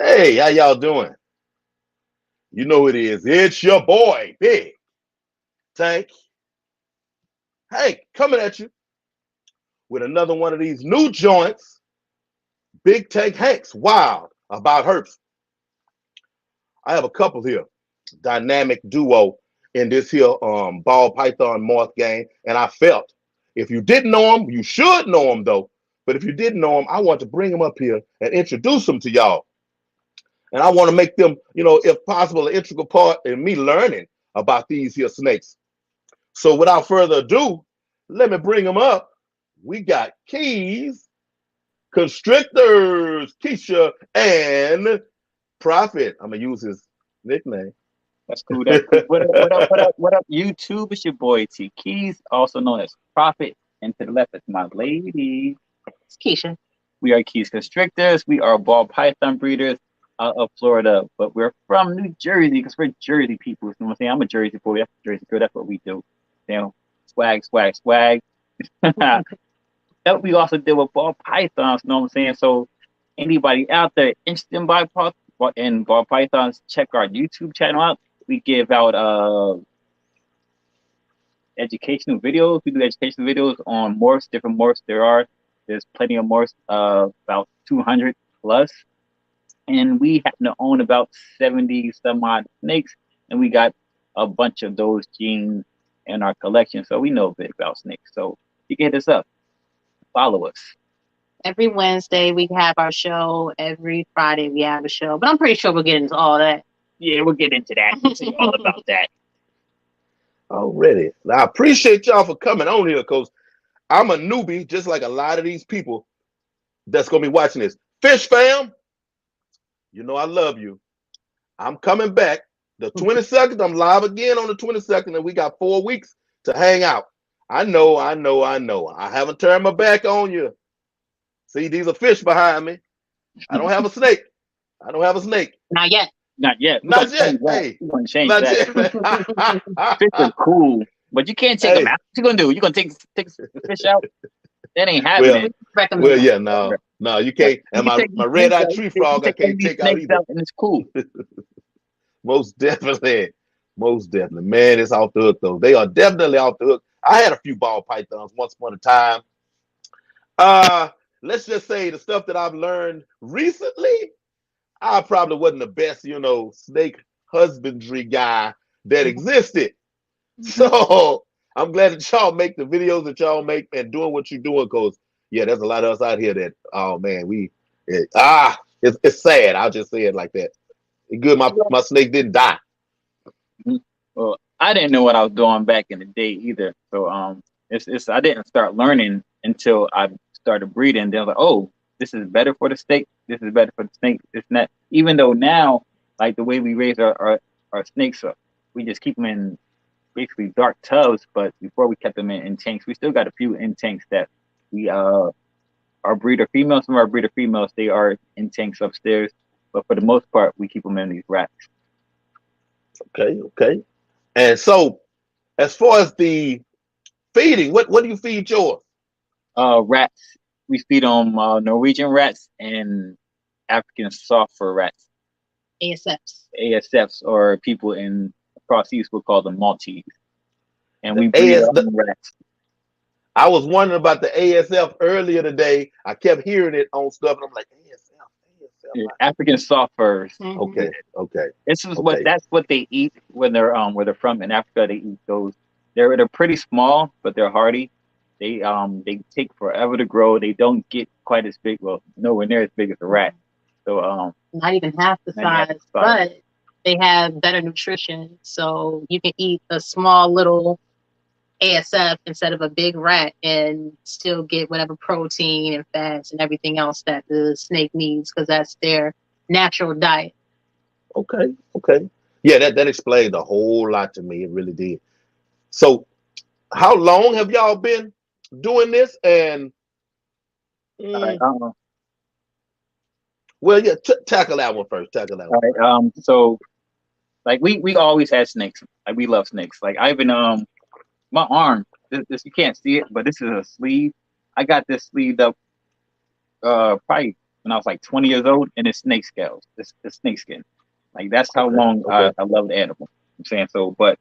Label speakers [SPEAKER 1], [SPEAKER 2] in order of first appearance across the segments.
[SPEAKER 1] Hey, how y'all doing? You know it is. It's your boy, Big Tank. Hey, coming at you with another one of these new joints. Big Tank Hanks, wild about Herps. I have a couple here. Dynamic duo in this here ball python moth game. And I felt if you didn't know them, you should know them though. But if you didn't know them, I want to bring them up here and introduce them to y'all. And I want to make them, if possible, an integral part in me learning about these here snakes. So without further ado, let me bring them up. We got Keys, Constrictors, Keisha, and Prophet. I'm gonna use his nickname.
[SPEAKER 2] That's cool. That's cool. What up, YouTube? It's your boy T Keys, also known as Prophet. And to the left is my lady.
[SPEAKER 3] It's Keisha.
[SPEAKER 2] We are Keys Constrictors. We are ball python breeders out of Florida, but we're from New Jersey because we're Jersey people. You know what I'm saying? I'm a Jersey boy. That's a Jersey girl. That's what we do. Swag, swag, swag. That we also deal with ball pythons. You know what I'm saying? So anybody out there interested in ball pythons, check our YouTube channel out. We give out educational videos. We do educational videos on morphs, different morphs there's plenty of morphs, about 200 plus. And we happen to own about 70 some odd snakes, and we got a bunch of those genes in our collection. So we know a bit about snakes. So you can hit us up. Follow us.
[SPEAKER 3] Every Wednesday we have our show. Every Friday we have a show. But I'm pretty sure we'll get into all that.
[SPEAKER 2] Yeah, we'll get into that. We'll see all about that.
[SPEAKER 1] Already. Now, I appreciate y'all for coming on here because I'm a newbie, just like a lot of these people that's going to be watching this. Fish fam, you know I love you. I'm coming back. The 22nd, I'm live again on the 22nd, and we got 4 weeks to hang out. I know. I haven't turned my back on you. See, these are fish behind me. I don't have a snake.
[SPEAKER 3] Not yet.
[SPEAKER 2] Not yet.
[SPEAKER 1] Not yet.
[SPEAKER 2] Hey, we're going to change
[SPEAKER 1] not
[SPEAKER 2] that.
[SPEAKER 1] yet.
[SPEAKER 2] Fish are cool, but you can't take them out. What you going to do? You going to take the fish out? That ain't happening.
[SPEAKER 1] Well, yeah, no, you can't. And my red-eyed tree frog, I can't take out either.
[SPEAKER 2] And it's cool.
[SPEAKER 1] Most definitely. Man, it's off the hook, though. They are definitely off the hook. I had a few ball pythons once upon a time. Let's just say the stuff that I've learned recently, I probably wasn't the best, snake husbandry guy that existed. So I'm glad that y'all make the videos that y'all make and doing what you're doing, because yeah, there's a lot of us out here that, oh man, it's sad. I'll just say it like that. It's good my snake didn't die.
[SPEAKER 2] Well, I didn't know what I was doing back in the day either. So I didn't start learning until I started breeding. They're like, oh, this is better for the snake. This is better for the snake. It's not. Even though now, like the way we raise our snakes, we just keep them in basically dark tubs. But before we kept them in tanks, we still got a few in tanks that we our breeder females. Some of our breeder females, they are in tanks upstairs. But for the most part, we keep them in these racks.
[SPEAKER 1] Okay. And so, as far as the feeding, what do you feed yours?
[SPEAKER 2] Rats. We feed them Norwegian rats and African soft fur rats. ASFs, or people across the east will call them Maltese. And we breed rats.
[SPEAKER 1] I was wondering about the ASF earlier today. I kept hearing it on stuff, and I'm like, ASF.
[SPEAKER 2] Yeah, African soft furs.
[SPEAKER 1] Okay.
[SPEAKER 2] That's what they eat when they're where they're from in Africa. They eat those. They're pretty small, but they're hardy. They take forever to grow. They don't get quite as big. Well, nowhere near as big as a rat. So
[SPEAKER 3] not even half the size, but they have better nutrition. So you can eat a small little ASF instead of a big rat and still get whatever protein and fats and everything else that the snake needs, because that's their natural diet.
[SPEAKER 1] Okay. Yeah, that explained a whole lot to me. It really did. So how long have y'all been doing this? And well, yeah, tackle that one first.
[SPEAKER 2] All right. So like we always had snakes. Like we love snakes. Like I've been my arm, this you can't see it, but this is a sleeve. I got this sleeved up probably when I was like 20 years old, and it's snake scales. It's snake skin. Like that's how long I love the animal. I'm saying so, but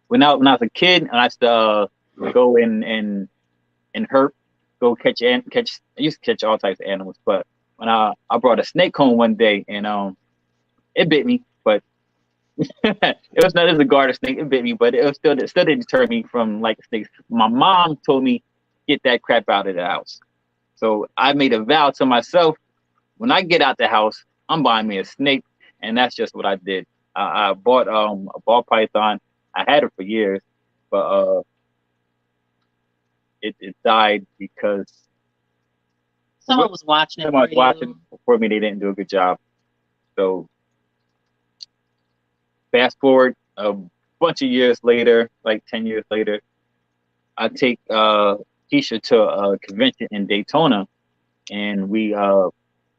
[SPEAKER 2] when I was a kid, and I used to go in Herp, go catch. I used to catch all types of animals, but when I brought a snake home one day, and it bit me, but it was not as a garter snake. It bit me, but it still didn't deter me from like snakes. My mom told me, get that crap out of the house. So I made a vow to myself, when I get out the house, I'm buying me a snake, and that's just what I did. I bought a ball python. I had it for years, but it died because
[SPEAKER 3] someone was watching
[SPEAKER 2] for me. They didn't do a good job. So fast forward a bunch of years later, like 10 years later, I take Keisha to a convention in Daytona, and we were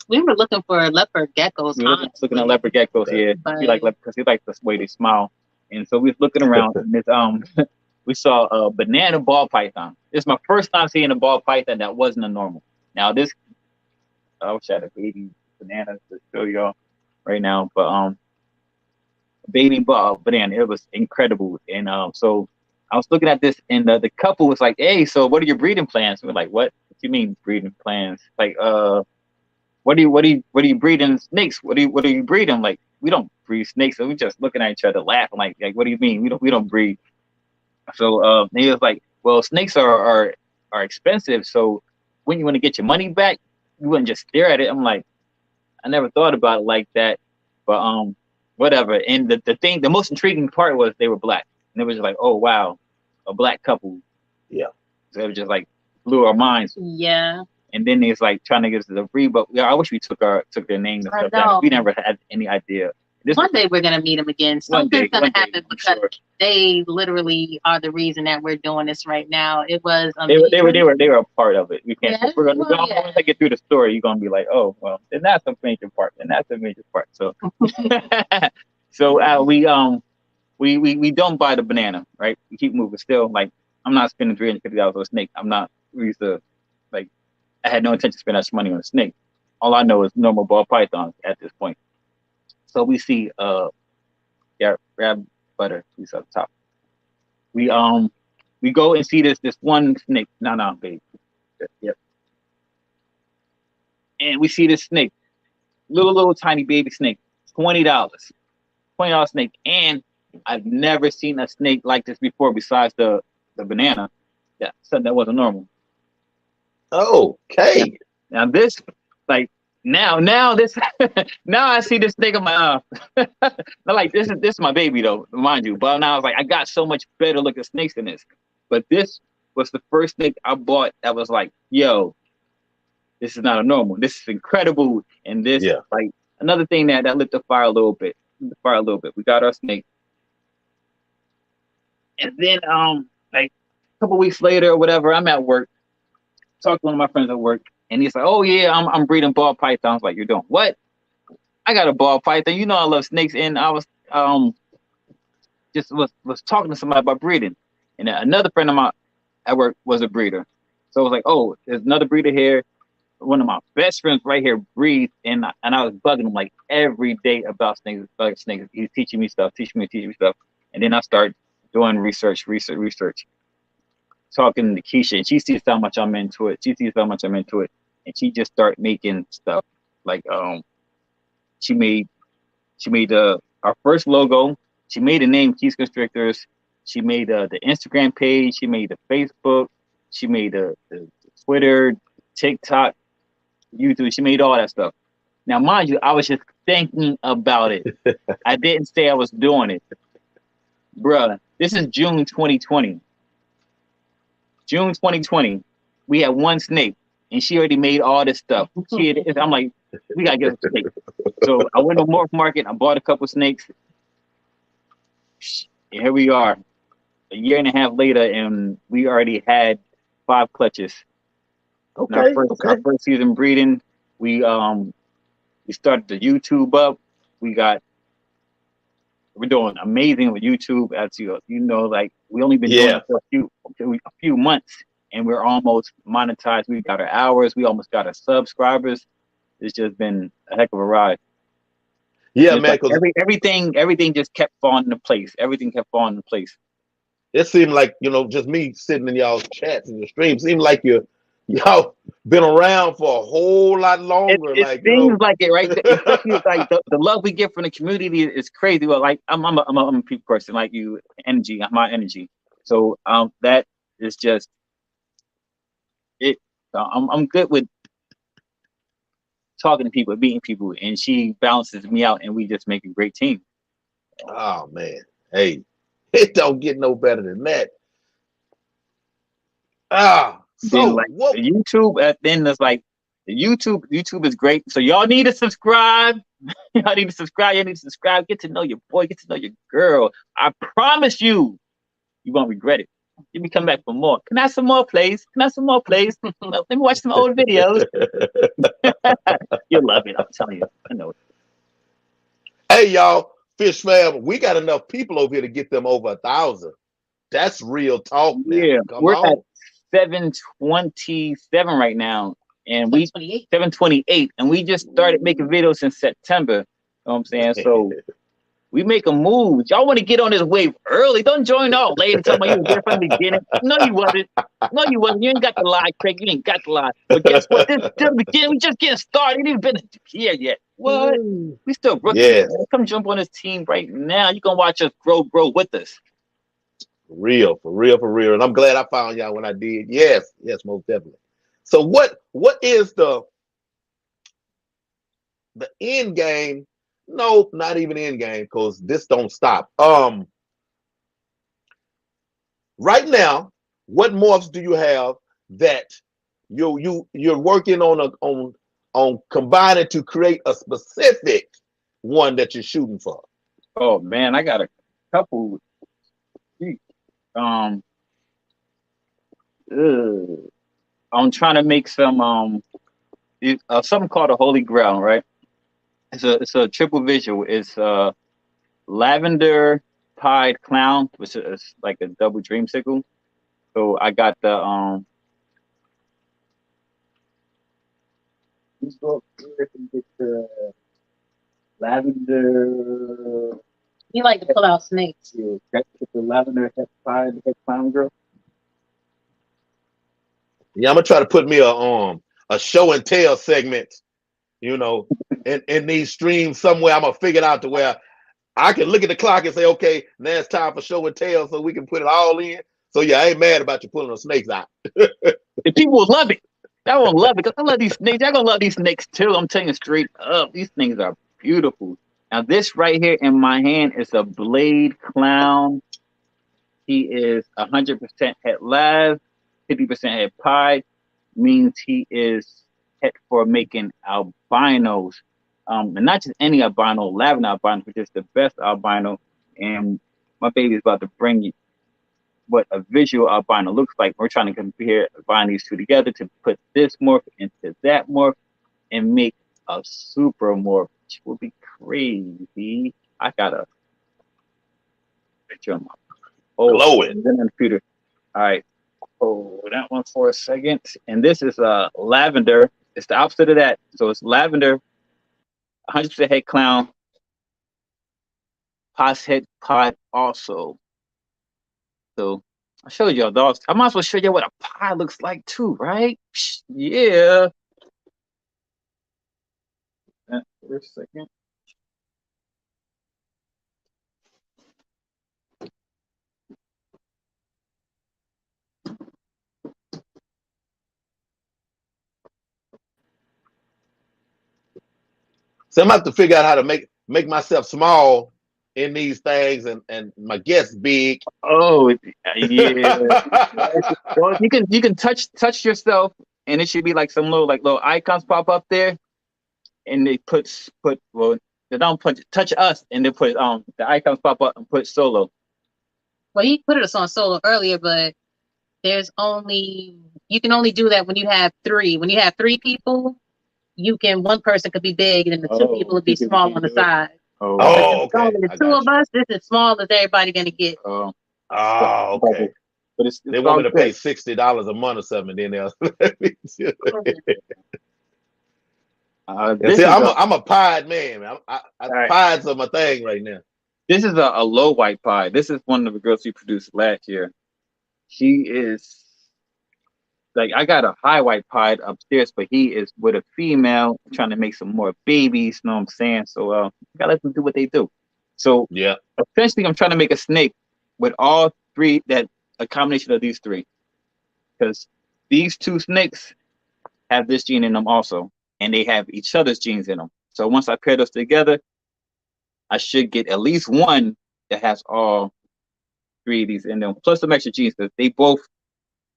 [SPEAKER 3] looking for leopard geckos.
[SPEAKER 2] We were looking at leopard geckos, yeah. Because he likes the way they smile. And so we was looking around, and this we saw a banana ball python. It's my first time seeing a ball python that wasn't a normal. Now this, I wish I had a baby banana to show y'all right now, but baby ball banana, it was incredible. And so I was looking at this, and the couple was like, "Hey, so what are your breeding plans?" We're like, "What do you mean breeding plans? Like, what are you breeding snakes? What are you breeding? Like, we don't breed snakes." So we just looking at each other laughing, like what do you mean? We don't breed. So he was like, "Well, snakes are expensive. So when you want to get your money back, you wouldn't just stare at it." I'm like, I never thought about it like that, but whatever. And the most intriguing part was they were black, and it was just like, oh wow, a black couple.
[SPEAKER 1] Yeah.
[SPEAKER 2] So it was just like blew our minds.
[SPEAKER 3] Yeah.
[SPEAKER 2] And then it's like trying to get us to the free, but yeah, I wish we took their names and stuff down. We never had any idea.
[SPEAKER 3] One day we're gonna meet them again. Something's gonna happen because they literally are the reason that we're doing this right now. It was amazing. They
[SPEAKER 2] were a part of it. We can't. Yeah, we're gonna once I get through the story, you're gonna be like, oh well, then that's a major part. And that's a major part. So, so we don't buy the banana, right? We keep moving. Still, like I'm not spending $350 on a snake. I'm not. We used to like. I had no intention to spend that money on a snake. All I know is normal ball pythons at this point. So we see grab butter piece up top. We go and see this one snake. No, baby. Yep. And we see this snake. Little tiny baby snake. $20. $20 snake. And I've never seen a snake like this before besides the banana. Yeah, something that wasn't normal.
[SPEAKER 1] Okay.
[SPEAKER 2] Now this, like now this, now I see this thing. I'm like, like this is my baby though, mind you. But now I was like, I got so much better looking snakes than this. But this was the first snake I bought that was like, yo, this is not a normal. This is incredible. And this, like another thing that lit the fire a little bit. We got our snake, and then like a couple weeks later or whatever, I'm at work. Talked to one of my friends at work, and he's like, "Oh yeah, I'm breeding ball pythons." Like, you're doing what? I got a ball python. You know I love snakes, and I was just was talking to somebody about breeding, and another friend of mine at work was a breeder. So I was like, "Oh, there's another breeder here." One of my best friends right here breeds, and I was bugging him like every day about snakes. He's teaching me stuff, and then I start doing research. Talking to Keisha, and she sees how much I'm into it. And she just start making stuff like she made our first logo. She made the name Keys Constrictors. She made the Instagram page. She made the Facebook. She made the Twitter, TikTok, YouTube. She made all that stuff. Now, mind you, I was just thinking about it. I didn't say I was doing it, bruh. This is June 2020. June 2020, we had one snake, and she already made all this stuff. I'm like, we gotta get a snake. So I went to Morph Market. I bought a couple snakes. And here we are, a year and a half later, and we already had 5 clutches.
[SPEAKER 1] Okay.
[SPEAKER 2] Our first season breeding, we started the YouTube up. We're doing amazing with YouTube. As you know, like we only been doing it for a few months, and we're almost monetized. We got our hours. We almost got our subscribers. it's just been a heck of a ride.
[SPEAKER 1] Yeah,
[SPEAKER 2] And it's
[SPEAKER 1] man,
[SPEAKER 2] like
[SPEAKER 1] because
[SPEAKER 2] everything just kept falling into place. Everything kept falling into place.
[SPEAKER 1] it seemed like, just me sitting in y'all's chats and your stream seemed like y'all been around for a whole lot longer.
[SPEAKER 2] It
[SPEAKER 1] Like,
[SPEAKER 2] seems like it, right? Especially like the love we get from the community is crazy. Well, like I'm a people person, like you, energy, my energy. So that is just it. I'm good with talking to people, meeting people, and she balances me out, and we just make a great team.
[SPEAKER 1] oh man, hey, it don't get no better than that.
[SPEAKER 2] Then
[SPEAKER 1] So
[SPEAKER 2] like
[SPEAKER 1] what?
[SPEAKER 2] the YouTube, then it's like the YouTube is great. So y'all need to subscribe. Y'all need to subscribe. You need to subscribe. Get to know your boy. Get to know your girl. I promise you, you won't regret it. You be come back for more. Can I have some more plays? Can I have some more plays? Let me watch some old videos. You'll love it. I'm telling you. I know it.
[SPEAKER 1] Hey, y'all, Fish Fam, we got enough people over here to get them over 1,000. That's real talk now.
[SPEAKER 2] Yeah,
[SPEAKER 1] Come
[SPEAKER 2] we're at
[SPEAKER 1] on.
[SPEAKER 2] 727 right now, and we 728, and we just started making videos in September. You know what I'm saying? So we make a move. Y'all want to get on this wave early? Don't join all late and tell me you were there from the beginning. No, you wasn't. No, you wasn't. You ain't got the lie, Craig. You ain't got the lie. But guess what? This is the beginning. We just getting started. You ain't even been here yet. What? We still rookies.
[SPEAKER 1] Yes.
[SPEAKER 2] Man. Come jump on this team right now. You gonna watch us grow with us.
[SPEAKER 1] For real, for real, for real. And I'm glad I found y'all when I did. Yes, most definitely. So what is the end game? No, not even end game, because this don't stop. Right now, what morphs do you have that you're working on combining to create a specific one that you're shooting for?
[SPEAKER 2] Oh man, I got a couple. Um, I'm trying to make some something called a Holy Grail, right? It's a triple visual. It's Lavender Clown, which is like a double dreamsicle. So I got the let's go up here and get the lavender.
[SPEAKER 3] You like to pull out snakes.
[SPEAKER 2] Yeah, get the lavender head clown girl.
[SPEAKER 1] Yeah, I'm gonna try to put me a show and tell segment, in these streams somewhere. I'm gonna figure it out to where I can look at the clock and say, okay, now it's time for show and tell, so we can put it all in. So yeah, I ain't mad about you pulling the snakes out.
[SPEAKER 2] And people will love it. I will love it because I love these snakes. Y'all gonna love these snakes too. I'm telling you straight up. These things are beautiful. Now this right here in my hand is a blade clown. He is 100% het lav, 50% het pied. Means he is het for making albinos. And not just any albino, lavender albino, but just the best albino. And my baby is about to bring you what a visual albino looks like. We're trying to combine these two together to put this morph into that morph and make a super morph, which will be crazy. I got a picture of my
[SPEAKER 1] Glowing.
[SPEAKER 2] computer. All right, hold that one for a second. And this is lavender. It's the opposite of that. So it's lavender, 100% head clown, pos head pod also. So I showed y'all dogs. I might as well show you what a pie looks like too, right? Yeah. For a second.
[SPEAKER 1] So I'm gonna have to figure out how to make myself small in these things and my guests big.
[SPEAKER 2] Oh yeah. Well, you can touch yourself, and it should be like some little icons pop up there, and they they don't touch us, and they put the icons pop up and put solo.
[SPEAKER 3] Well, he put us on solo earlier, but you can only do that when you have three. When you have three people, one person could be big, and then the two people would be small on the side.
[SPEAKER 1] Oh, okay.
[SPEAKER 3] The two of us, this is small as everybody gonna get.
[SPEAKER 1] Oh, okay.
[SPEAKER 2] But
[SPEAKER 1] they want me to pay $60 a month or something, then they'll
[SPEAKER 2] This
[SPEAKER 1] See,
[SPEAKER 2] is
[SPEAKER 1] I'm a pied man.
[SPEAKER 2] all right.
[SPEAKER 1] Pieds are my thing right now.
[SPEAKER 2] This is a low white pie. This is one of the girls we produced last year. She is like, I got a high white pie upstairs, but he is with a female trying to make some more babies. You know what I'm saying? So gotta let them do what they do. So
[SPEAKER 1] Yeah.
[SPEAKER 2] essentially, I'm trying to make a snake with all three, a combination of these three, because these two snakes have this gene in them also, and they have each other's genes in them. So once I pair those together, I should get at least one that has all three of these in them, plus some extra genes, because they both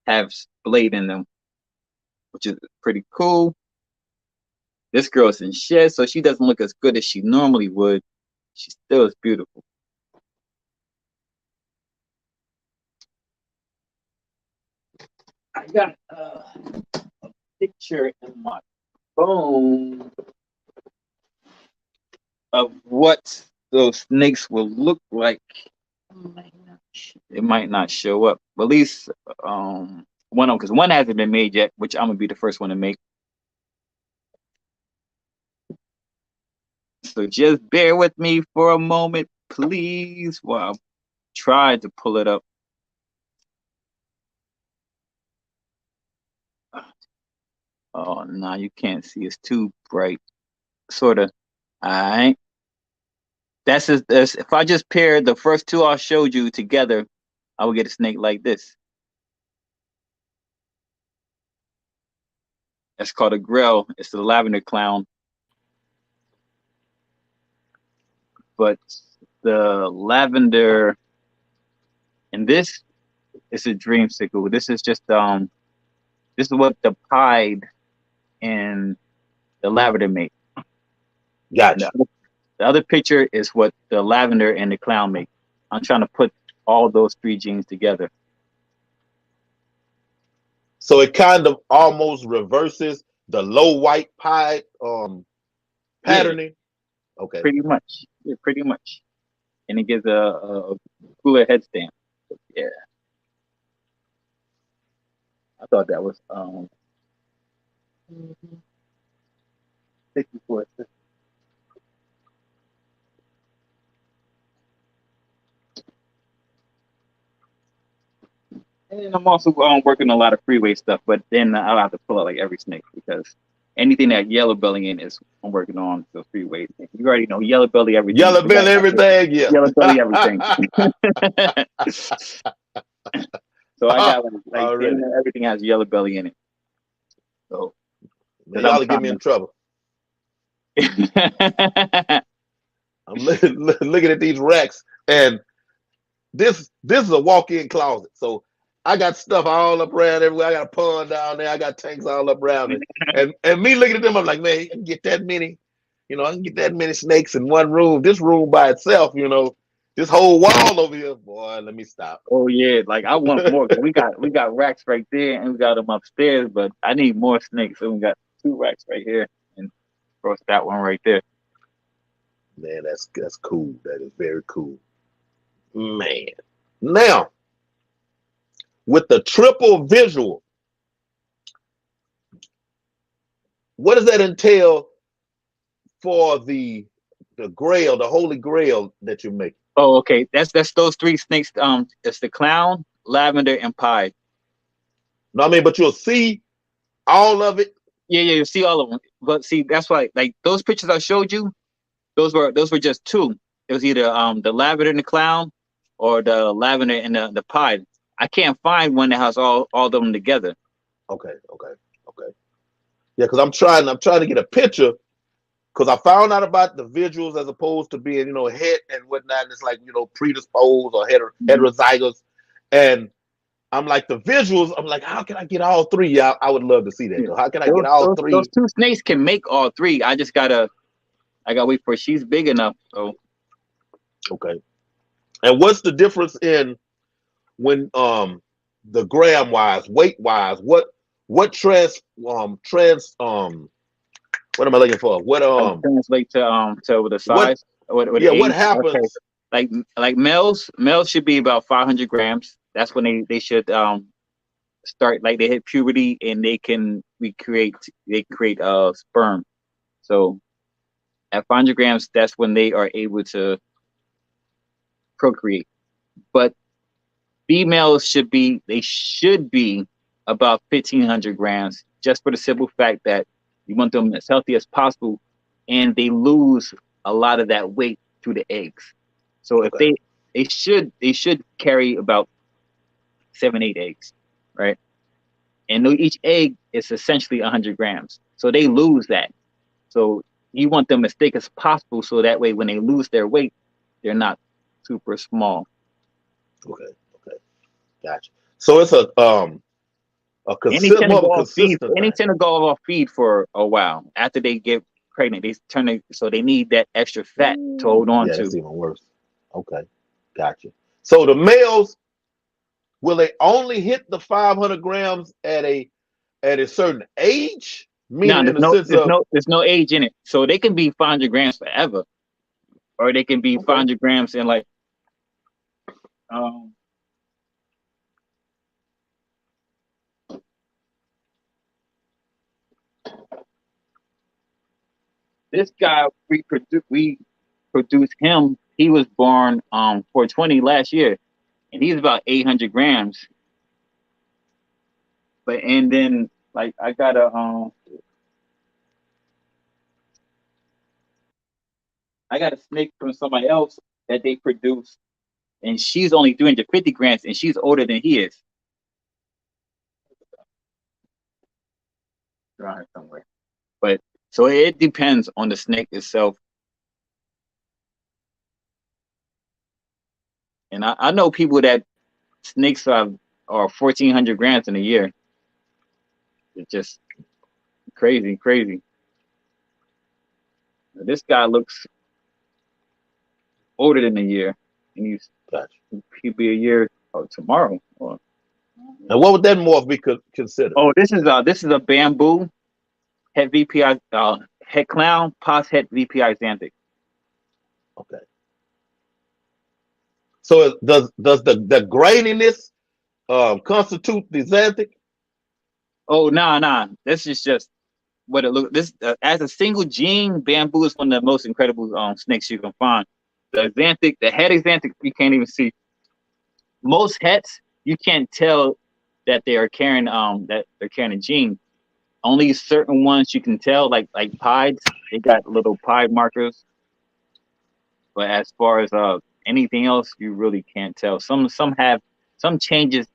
[SPEAKER 2] have blade in them, which is pretty cool. This girl's in shed, so she doesn't look as good as she normally would. She still is beautiful. I got a picture in my phone of what those snakes will look like. It might not show up, but at least one of them, because one hasn't been made yet, which I'm gonna be the first one to make. So just bear with me for a moment, please, while I try to pull it up. Oh no, you can't see. It's too bright. Sorta. All right. That's if I just pair the first two I showed you together, I would get a snake like this. That's called a grill. It's the Lavender Clown. But the lavender and this is a dreamsicle. This is just this is what the pied and the lavender make.
[SPEAKER 1] Gotcha.
[SPEAKER 2] The other picture is what the lavender and the clown make. I'm trying to put all those three genes together.
[SPEAKER 1] So it kind of almost reverses the low white pie patterning. Yeah. Okay.
[SPEAKER 2] Pretty much. Yeah, pretty much. And it gives a cooler headstand. Yeah. I thought that was 64. And I'm also working a lot of freeway stuff, but then I'll have to pull out like every snake, because anything that yellow belly in is I'm working on the freeway. You already know yellow belly everything.
[SPEAKER 1] Yellow belly everything, yeah.
[SPEAKER 2] Yellow belly everything. So I got like everything has yellow belly in it. So
[SPEAKER 1] y'all get me in trouble. I'm looking at these racks, and this is a walk-in closet. So I got stuff all up around everywhere. I got a pond down there. I got tanks all up around it. And me looking at them, I'm like, man, I can get that many, I can get that many snakes in one room. This room by itself, this whole wall over here, boy, let me stop.
[SPEAKER 2] Oh yeah, like I want more. We got racks right there, and we got them upstairs, but I need more snakes. So we got 2 racks right here, and of course that one right there.
[SPEAKER 1] Man, that's cool. That is very cool. Man. Now, with the triple visual, what does that entail for the grail, the holy grail that you make?
[SPEAKER 2] Oh, okay. That's those 3 snakes. It's the clown, lavender, and pie.
[SPEAKER 1] No, I mean, but you'll see all of it.
[SPEAKER 2] Yeah, you'll see all of them. But see, that's why, like those pictures I showed you, those were just 2. It was either the lavender and the clown, or the lavender and the pie. I can't find one that has all of them together.
[SPEAKER 1] Okay. Yeah, because I'm trying to get a picture, because I found out about the visuals as opposed to being, het and whatnot. And it's like, predisposed or heterozygous. And I'm like, the visuals, I'm like, how can I get all 3? Yeah, I would love to see that. Yeah. How can I get all 3?
[SPEAKER 2] Those 2 snakes can make all 3. I gotta wait for she's big enough. So
[SPEAKER 1] okay. And what's the difference in when the gram wise, weight wise, what what am I looking for? What
[SPEAKER 2] translate to the size?
[SPEAKER 1] What happens?
[SPEAKER 2] Okay. Like males should be about 500 grams. That's when they should start, like they hit puberty, and they create sperm. So at 500 grams, that's when they are able to procreate. But females should be about 1,500 grams, just for the simple fact that you want them as healthy as possible, and they lose a lot of that weight through the eggs. So if they should carry about 7-8 eggs, right? And each egg is essentially 100 grams. So they lose that. So you want them as thick as possible, so that way when they lose their weight, they're not super small.
[SPEAKER 1] Okay. Gotcha. So it's a consistent
[SPEAKER 2] Any tend to go off feed for a while. After they get pregnant, so they need that extra fat to hold on to.
[SPEAKER 1] That's even worse. Okay. Gotcha. So the males, will they only hit the 500 grams at a certain age? Meaning
[SPEAKER 2] There's no age in it. So they can be 500 grams forever, or they can be 500 grams in like this guy, we produced him. He was born 420 last year, and he's about 800 grams. But and then like I got a snake from somebody else that they produced, and she's only 350 grams, and she's older than he is. Around here somewhere. But so it depends on the snake itself. And I know people that snakes are 1,400 grams in a year. It's just crazy. This guy looks older than a year, and he'll be a year tomorrow.
[SPEAKER 1] And what would that morph be considered?
[SPEAKER 2] Oh, this is a bamboo het VPI het clown pos het VPI xanthic.
[SPEAKER 1] Okay. So does the graininess constitute the xanthic?
[SPEAKER 2] Oh, nah. This is just what it looks. This as a single gene, bamboo is one of the most incredible snakes you can find. The xanthic, the het xanthic, you can't even see. Most hets, you can't tell that they are carrying a gene. Only certain ones you can tell, like pieds, they got little pied markers. But as far as anything else, you really can't tell. Some changes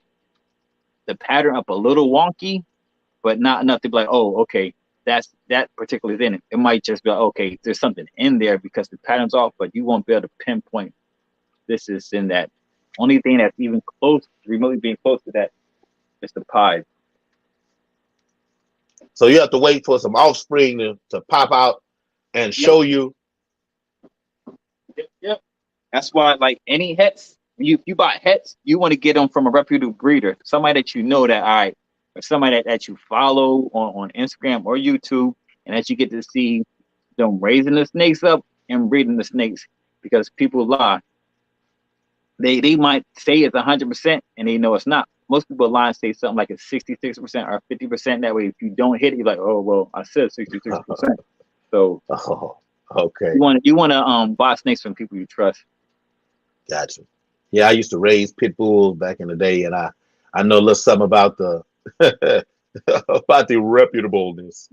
[SPEAKER 2] the pattern up a little wonky, but not enough to be like, oh, okay, that particularly is in it. It might just be like, okay, there's something in there because the pattern's off, but you won't be able to pinpoint this is in that. Only thing that's even close, remotely being close to that, is the pied.
[SPEAKER 1] So you have to wait for some offspring to pop out and show you.
[SPEAKER 2] Yep. That's why, like any hets, if you buy hets, you want to get them from a reputable breeder, somebody that you know that, all right, or somebody that you follow on Instagram or YouTube, and that you get to see them raising the snakes up and breeding the snakes, because people lie. They might say it's 100% and they know it's not. Most people lie and say something like it's 66% or 50%. That way, if you don't hit it, you're like, oh well, I said 66%. So
[SPEAKER 1] okay.
[SPEAKER 2] You want to buy snakes from people you trust.
[SPEAKER 1] Gotcha. Yeah, I used to raise pit bulls back in the day, and I know a little something about the about the reputableness.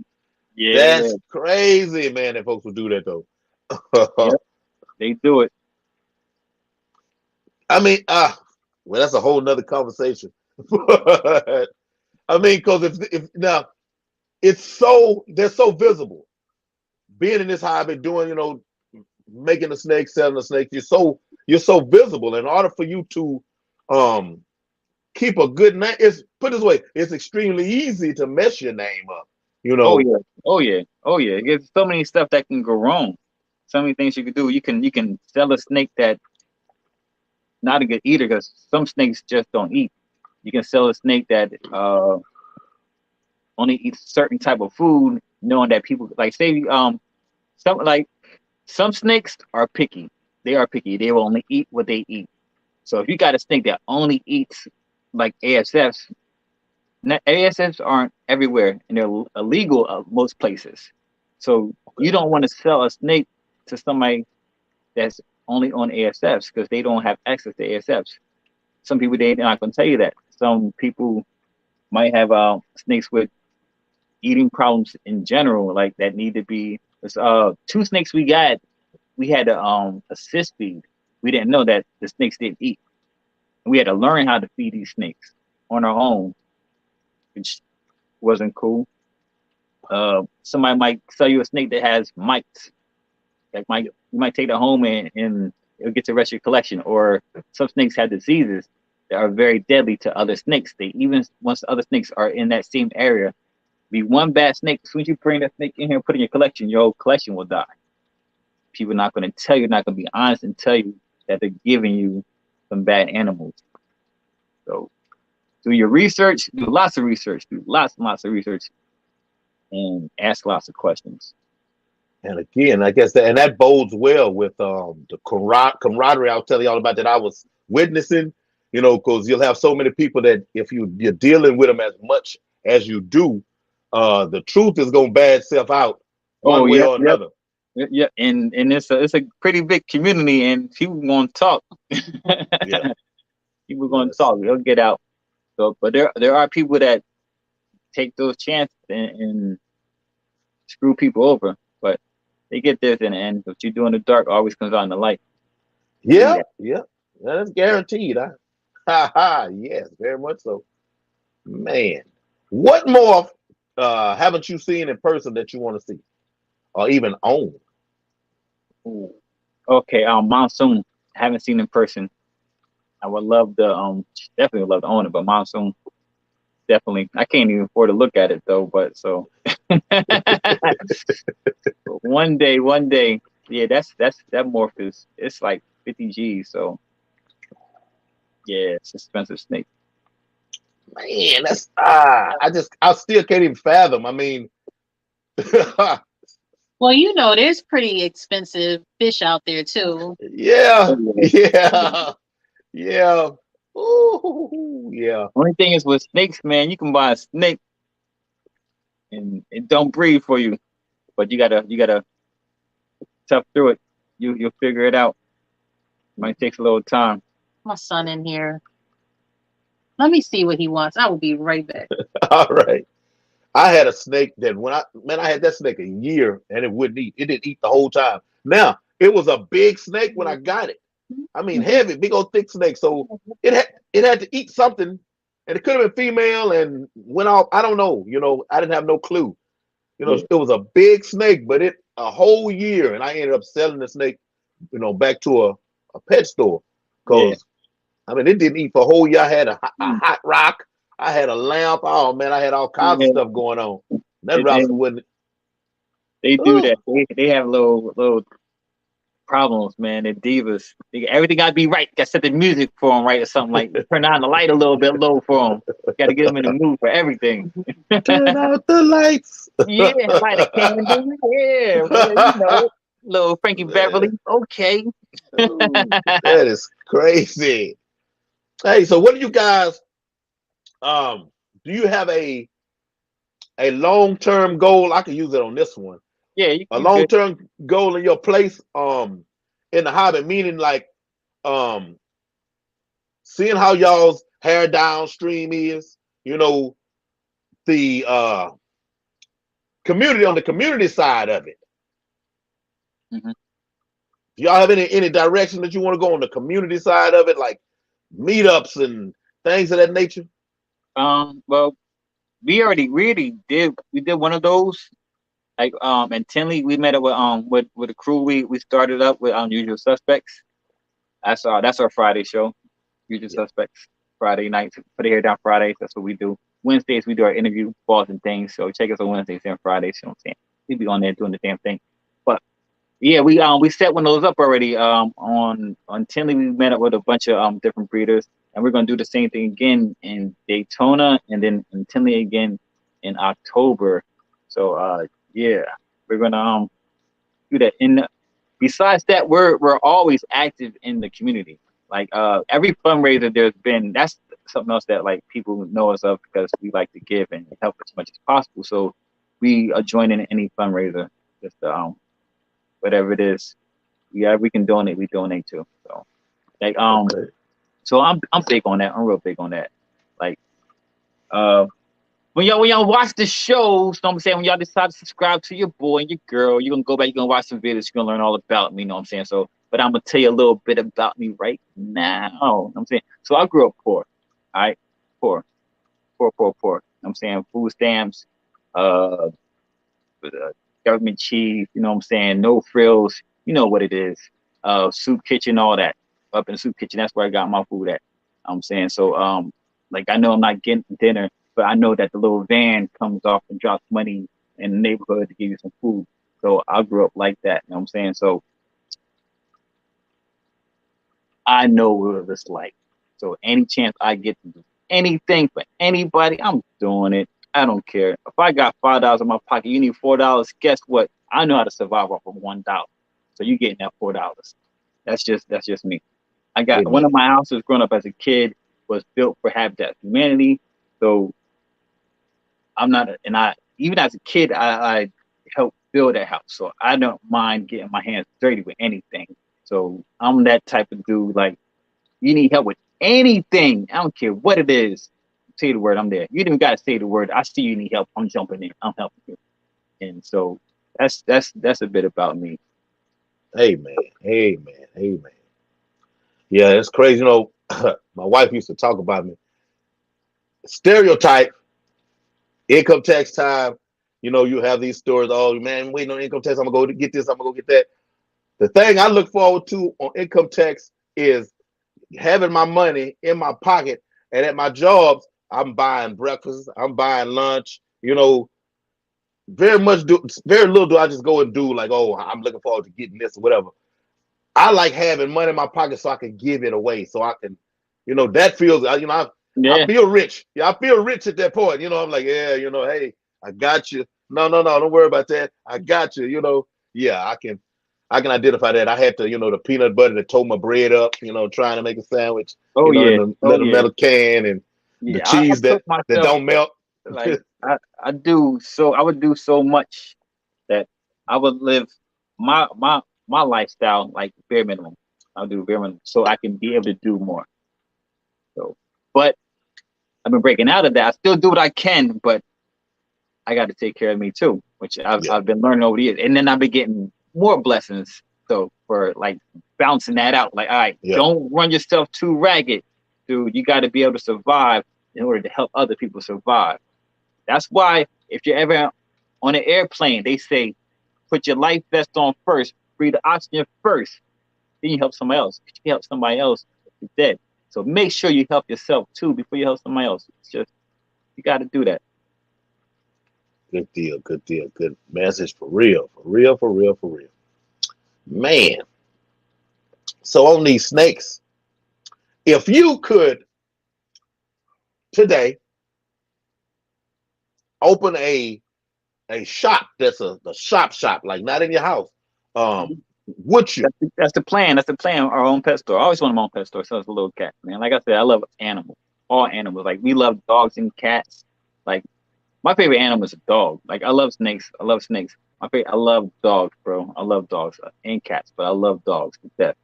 [SPEAKER 2] Yeah,
[SPEAKER 1] that's crazy, man. That folks will do that though.
[SPEAKER 2] Yep, they do it.
[SPEAKER 1] I mean, well, that's a whole nother conversation. I mean, because if now they're so visible. Being in this hobby, doing, making the snakes, selling the snakes, you're so visible. In order for you to keep a good name, put it this way, it's extremely easy to mess your name up.
[SPEAKER 2] Oh yeah. There's so many stuff that can go wrong. So many things you can do. You can sell a snake that not a good eater, because some snakes just don't eat. You can sell a snake that only eats certain type of food, knowing that people like say some snakes are picky. They are picky. They will only eat what they eat. So if you got a snake that only eats like ASFs, ASFs aren't everywhere and they're illegal at most places. So you don't want to sell a snake to somebody that's only on ASFs because they don't have access to ASFs. Some people they're not going to tell you that. Some people might have snakes with eating problems in general, like that need to be. There's 2 snakes we got. We had to assist feed. We didn't know that the snakes didn't eat. We had to learn how to feed these snakes on our own, which wasn't cool. Somebody might sell you a snake that has mites. Like you might take that home and it'll get to the rest of your collection. Or some snakes have diseases that are very deadly to other snakes. They even once other snakes are in that same area, be one bad snake. As soon as you bring that snake in here and put it in your collection, your whole collection will die. People are not going to tell you, not going to be honest and tell you that they're giving you some bad animals. So do your research, do lots of research, do lots and lots of research, and ask lots of questions.
[SPEAKER 1] And again, I guess that bodes well with the camaraderie I was telling y'all about that I was witnessing, because you'll have so many people that if you're dealing with them as much as you do, the truth is going to bear itself out one way or another.
[SPEAKER 2] Yeah, and it's a pretty big community, and people want to talk.
[SPEAKER 1] Yeah.
[SPEAKER 2] People going to talk. They'll get out. So, but there are people that take those chances and screw people over, but they get theirs in the end. What you do in the dark always comes out in the light.
[SPEAKER 1] Yeah, that's guaranteed. Yes, very much so. Man, what more haven't you seen in person that you want to see or even own?
[SPEAKER 2] Ooh. Okay, Monsoon. Haven't seen in person. I would love to definitely would love to own it, but Monsoon definitely. I can't even afford to look at it though, but so one day, yeah, that morph it's like 50 G's, so yeah, it's expensive snake.
[SPEAKER 1] Man, that's I still can't even fathom. I mean,
[SPEAKER 3] well, there's pretty expensive fish out there too.
[SPEAKER 1] Yeah. Ooh, yeah.
[SPEAKER 2] Only thing is with snakes, man, you can buy a snake and it don't breathe for you, but you gotta tough through it. You'll figure it out. Might take a little time.
[SPEAKER 3] My son in here. Let me see what he wants. I will be right back.
[SPEAKER 1] All right. I had a snake that I had that snake a year and it wouldn't eat. It didn't eat the whole time. Now, it was a big snake when I got it. I mean, heavy, big old thick snake. So it had to eat something, and it could have been female and went off. I don't know. I didn't have no clue. It was a big snake, but a whole year, and I ended up selling the snake, back to a pet store because I mean, it didn't eat for a whole year. I had a hot rock. I had a lamp. Oh man, I had all kinds of stuff going on. That rascal wouldn't.
[SPEAKER 2] They do that. They have little problems, man. They're divas. Everything got to be right. Got to set the music for them right or something like. Turn on the light a little bit low for them. Got to get them in the mood for everything.
[SPEAKER 1] Turn out the lights.
[SPEAKER 2] Yeah, light a candle. Yeah, well, little Frankie Beverly. Okay.
[SPEAKER 1] That is crazy. Hey, so what do you guys? Do you have a long-term goal? I can use it on this one.
[SPEAKER 2] Yeah,
[SPEAKER 1] a long-term goal in your place in the hobby, meaning like seeing how y'all's hair downstream is, the community on the community side of it.
[SPEAKER 2] Mm-hmm.
[SPEAKER 1] Do y'all have any direction that you want to go on the community side of it, like meetups and things of that nature?
[SPEAKER 2] Well, we already did one of those. Like in Tinley, we met up with a crew. We started up with Usual Suspects. That's our Friday show. Usual Suspects Friday nights. Put it here down Fridays. That's what we do. Wednesdays we do our interview balls and things. So check us on Wednesdays and Fridays. You know what I'm saying? We be on there doing the damn thing. But yeah, we set one of those up already. On Tinley, we met up with a bunch of different breeders, and we're gonna do the same thing again in Daytona, and then in Tinley again in October. So yeah, we're gonna do that. And besides that, we're always active in the community. Like every fundraiser there's been, that's something else that like people know us of because we like to give and help as much as possible. So we are joining any fundraiser. Just whatever it is, yeah, we can donate. We donate too. So like
[SPEAKER 1] Okay.
[SPEAKER 2] so I'm big on that. I'm real big on that. Like uh. When y'all watch the shows, you know what I'm saying? When y'all decide to subscribe to your boy and your girl, you're gonna go back, you're gonna watch some videos, you're gonna learn all about me, you know what I'm saying? So, but I'm gonna tell you a little bit about me right now. You know what I'm saying? So I grew up poor. All right, poor, poor. You know what I'm saying? Food stamps, uh, government cheese, you know what I'm saying? No frills, you know what it is. Soup kitchen, all that. Up in the soup kitchen, that's where I got my food at. You know what I'm saying? So like I know I'm not getting dinner, but I know that the little van comes off and drops money in the neighborhood to give you some food. So I grew up like that, you know what I'm saying? So I know what it's like. So any chance I get to do anything for anybody, I'm doing it. I don't care. If I got $5 in my pocket, you need $4. Guess what? I know how to survive off of $1. So you getting that $4. That's just me. I got one
[SPEAKER 1] Amen.
[SPEAKER 2] of my houses growing up as a kid was built for Habitat for Humanity. So I'm not, and I even as a kid, I helped build that house. So I don't mind getting my hands dirty with anything. So I'm that type of dude. Like you need help with anything. I don't care what it is. Say the word, I'm there. You didn't even gotta say the word. I see you need help. I'm jumping in. I'm helping you. And so that's a bit about me.
[SPEAKER 1] Amen. Amen. Amen. Yeah, it's crazy. You know, my wife used to talk about me. Stereotype, income tax time. You know, you have these stories. Oh man, waiting on income tax. I'm gonna go get this. I'm gonna go get that. The thing I look forward to on income tax is having my money in my pocket, and at my jobs, I'm buying breakfast. I'm buying lunch. You know, very little do I just go and do like, oh, I'm looking forward to getting this or whatever. I like having money in my pocket so I can give it away. So I can, that feels, I
[SPEAKER 2] Yeah.
[SPEAKER 1] feel rich. Yeah, I feel rich at that point. I'm like, yeah, hey, I got you. No, don't worry about that. I got you. Yeah, I can identify that. I had to, the peanut butter that tore my bread up, trying to make a sandwich,
[SPEAKER 2] Oh
[SPEAKER 1] in
[SPEAKER 2] yeah.
[SPEAKER 1] the
[SPEAKER 2] Oh
[SPEAKER 1] little
[SPEAKER 2] yeah.
[SPEAKER 1] metal can, and the
[SPEAKER 2] Yeah. I
[SPEAKER 1] cheese that
[SPEAKER 2] put
[SPEAKER 1] that
[SPEAKER 2] myself
[SPEAKER 1] don't melt.
[SPEAKER 2] like I would do so much that I would live my lifestyle like bare minimum. I'll do bare minimum so I can be able to do more. So, but I've been breaking out of that. I still do what I can, but I got to take care of me too, which I've
[SPEAKER 1] Yeah,
[SPEAKER 2] I've been learning over the years, and then I've been getting more blessings. So for like bouncing that out, like all right,
[SPEAKER 1] yeah,
[SPEAKER 2] don't run yourself too ragged, dude. You got to be able to survive in order to help other people survive. That's why if you're ever on an airplane, they say put your life vest on first, breathe the oxygen first, then you help somebody else. If you help somebody else, you're dead. So make sure you help yourself too before you help somebody else. It's just you got to do that.
[SPEAKER 1] good deal, good message for real, for real, for real, for real. Man, so on these snakes, if you could today open a shop that's a shop, like not in your house, um, would you?
[SPEAKER 2] That's the plan. That's the plan. Our own pet store. I always wanted my own pet store. So it's a little cat, man. Like I said, I love animals, all animals. Like we love dogs and cats. Like my favorite animal is a dog. Like I love snakes. I love snakes. I love dogs, bro. I love dogs and cats, but I love dogs to death.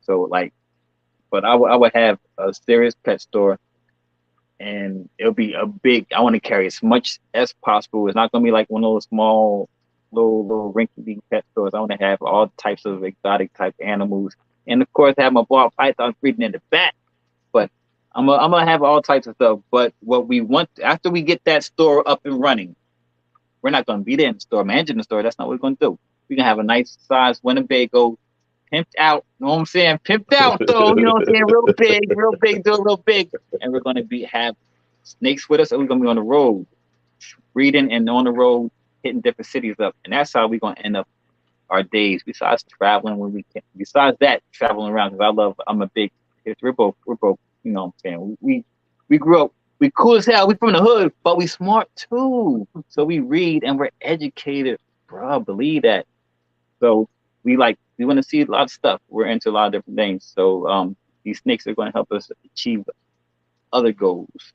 [SPEAKER 2] So like, but I would have a serious pet store, and it'll be a big. I want to carry as much as possible. It's not gonna be like one of those small, little rinky-dink pet stores. I want to have all types of exotic type animals, and of course have my ball python breeding in the back. But I'm gonna have all types of stuff. But what we want after we get that store up and running, we're not gonna be there in the store, managing the store. That's not what we're gonna do. We're gonna have a nice size Winnebago, pimped out. You know what I'm saying? Pimped out though. You know what I'm saying? Real big, do real big. And we're gonna have snakes with us, and we're gonna be on the road, breeding and on the road, hitting different cities up. And that's how we're gonna end up our days. Besides traveling when we can. Besides that, traveling around because I'm a big. We're both. You know what I'm saying? We grew up. We cool as hell. We from the hood, but we smart too. So we read and we're educated, bro. Believe that. So we want to see a lot of stuff. We're into a lot of different things. So these snakes are going to help us achieve other goals.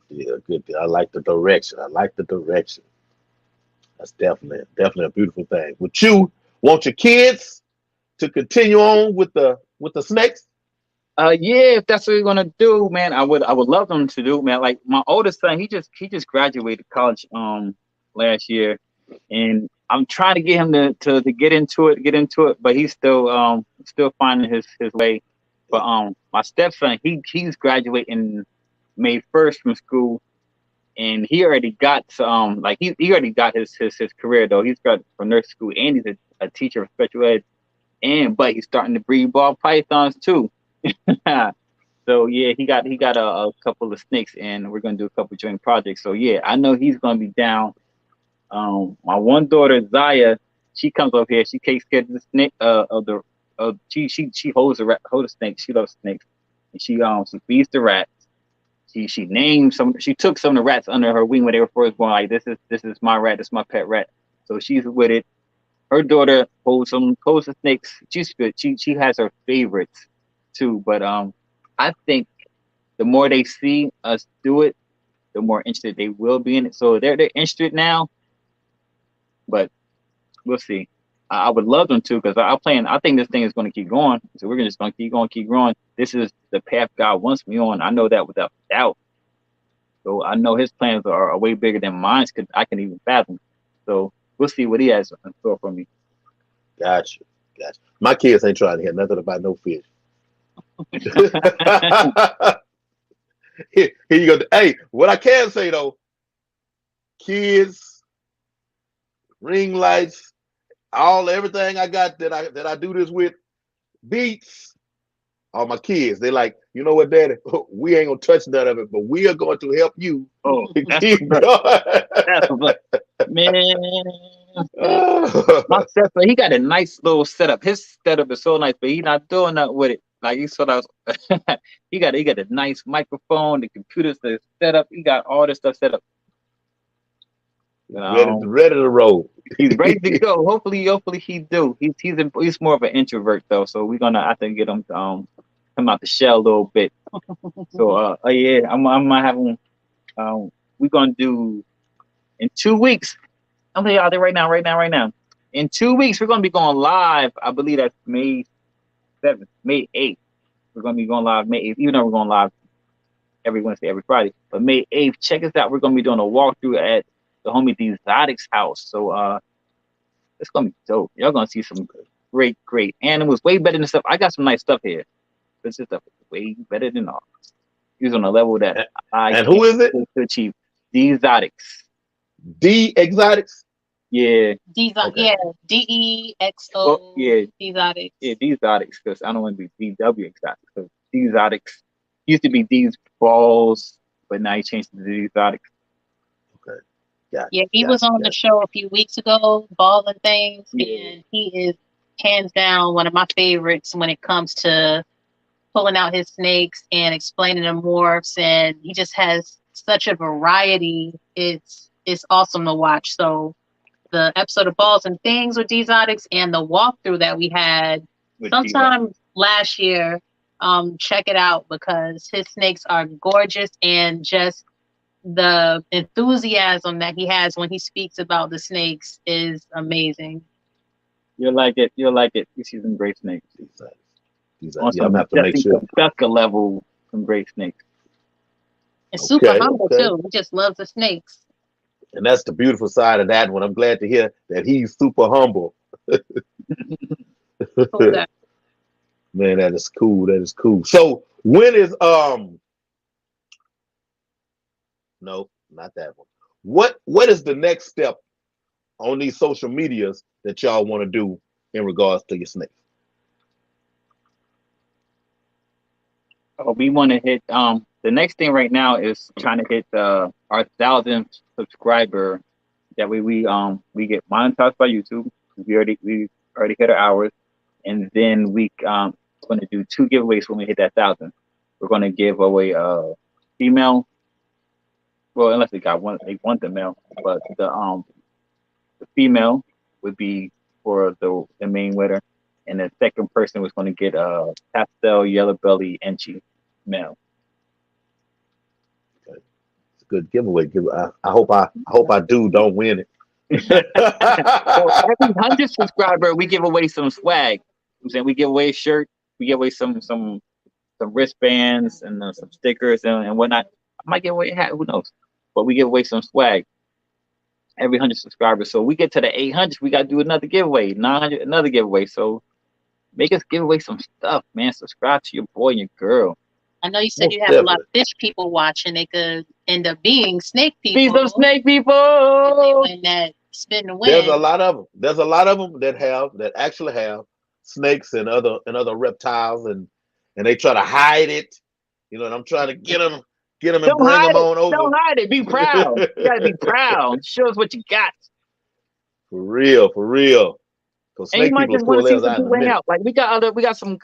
[SPEAKER 1] Yeah, good deal. I like the direction. I like the direction. That's definitely a beautiful thing. Would you want your kids to continue on with the snakes?
[SPEAKER 2] Yeah, if that's what you're gonna do, man, I would love them to do, man. Like my oldest son, he just graduated college last year, and I'm trying to get him to get into it, but he's still finding his way. But my stepson, he's graduating May 1st from school, and he already got like he already got his career though. He's got from nurse school, and he's a teacher of special ed, but he's starting to breed ball pythons too. So yeah, he got a couple of snakes, and we're gonna do a couple joint projects. So yeah, I know he's gonna be down. My one daughter Zaya, she comes up here. She takes care of the snake. She holds the snakes. She loves snakes, and she feeds the rats. She named some. She took some of the rats under her wing when they were first born. Like this is my rat. This is my pet rat. So she's with it. Her daughter holds the snakes. She's good. She has her favorites too. But I think the more they see us do it, the more interested they will be in it. So they're interested now, but we'll see. I would love them to because I think this thing is going to keep going. So we're just going to keep going, keep growing. This is the path God wants me on. I know that without doubt. So I know His plans are way bigger than mine. I can even fathom. So we'll see what He has in store for me.
[SPEAKER 1] Gotcha. My kids ain't trying to hear nothing about no fish. Here you go. Hey, what I can say though, kids, ring lights, everything I got that I do this with beats. All my kids, they like, you know what, Daddy? We ain't gonna touch none of it, but we are going to help you keep going.
[SPEAKER 2] That's man. My stepson, he got a nice little setup. His setup is so nice, but he's not doing nothing with it. Like he sort of, he got a nice microphone, the computer's set up. He got all this stuff set up.
[SPEAKER 1] Ready to roll.
[SPEAKER 2] He's ready to go. Hopefully he do. He's more of an introvert though, so we're gonna have to get him to come out the shell a little bit. So yeah, I'm gonna have him. We're gonna do in 2 weeks. I'm gonna out there right now. In 2 weeks, we're gonna be going live. I believe that's May 7th, May 8th. We're gonna be going live May 8th, even though we're going live every Wednesday, every Friday. But May 8th, check us out. We're gonna be doing a walkthrough at the homie Exotics house. So it's gonna be dope. Y'all gonna see some great animals, way better than stuff. I got some nice stuff here. This stuff is way better than all. He's on a level that
[SPEAKER 1] and who is it?
[SPEAKER 2] To achieve the Exotics.
[SPEAKER 1] The Exotics.
[SPEAKER 2] Yeah.
[SPEAKER 3] Yeah. DEXO.
[SPEAKER 2] Oh, yeah.
[SPEAKER 3] Exotics.
[SPEAKER 2] Yeah, the Exotics, because I don't want to be DW Exotics. So the Exotics used to be these balls, but now he changed to the Exotics.
[SPEAKER 1] Okay.
[SPEAKER 3] Yeah, he was on the show a few weeks ago, Ball and Things, and he is hands down one of my favorites when it comes to pulling out his snakes and explaining the morphs, and he just has such a variety. It's awesome to watch. So the episode of Balls and Things with Exotics and the walkthrough that we had sometime last year, check it out because his snakes are gorgeous, and just the enthusiasm that he has when he speaks about the snakes is amazing.
[SPEAKER 2] You'll like it. You see some great snakes.
[SPEAKER 1] I'm gonna have to make sure.
[SPEAKER 2] Jessica level, some great snakes.
[SPEAKER 3] And super humble too. He just loves the snakes.
[SPEAKER 1] And that's the beautiful side of that one. I'm glad to hear that he's super humble. Man, that is cool. So when is no, not that one. What is the next step on these social medias that y'all want to do in regards to your snakes?
[SPEAKER 2] We want to hit the next thing right now is trying to hit our 1,000th subscriber. That way we get monetized by YouTube. We already hit our hours, and then we going to do 2 giveaways when we hit that 1,000. We're going to give away a female. Well, unless they want the male, but the female would be for the main winner, and the second person was going to get a pastel yellow belly Enchi male.
[SPEAKER 1] Okay. It's a good giveaway. I hope I don't win it.
[SPEAKER 2] So every 100 subscriber, we give away some swag. I'm saying we give away a shirt, we give away some wristbands and some stickers and whatnot. I might give away a hat, who knows? But we give away some swag every 100 subscribers. So we get to the 800, we got to do another giveaway. 900, another giveaway. So make us give away some stuff, man. Subscribe to your boy and your girl.
[SPEAKER 3] I know you said you have a lot of fish people watching. They could end up being snake people.
[SPEAKER 2] Be some snake people.
[SPEAKER 3] If they win that spin to win.
[SPEAKER 1] There's a lot of them. There's a lot of them that actually have snakes and other reptiles, and they try to hide it. You know, and I'm trying to get them and bring them on over.
[SPEAKER 2] Don't hide it. Be proud. You gotta be proud. Show us what you got.
[SPEAKER 1] For real.
[SPEAKER 2] And you might just want to see some people hang out. Like we got some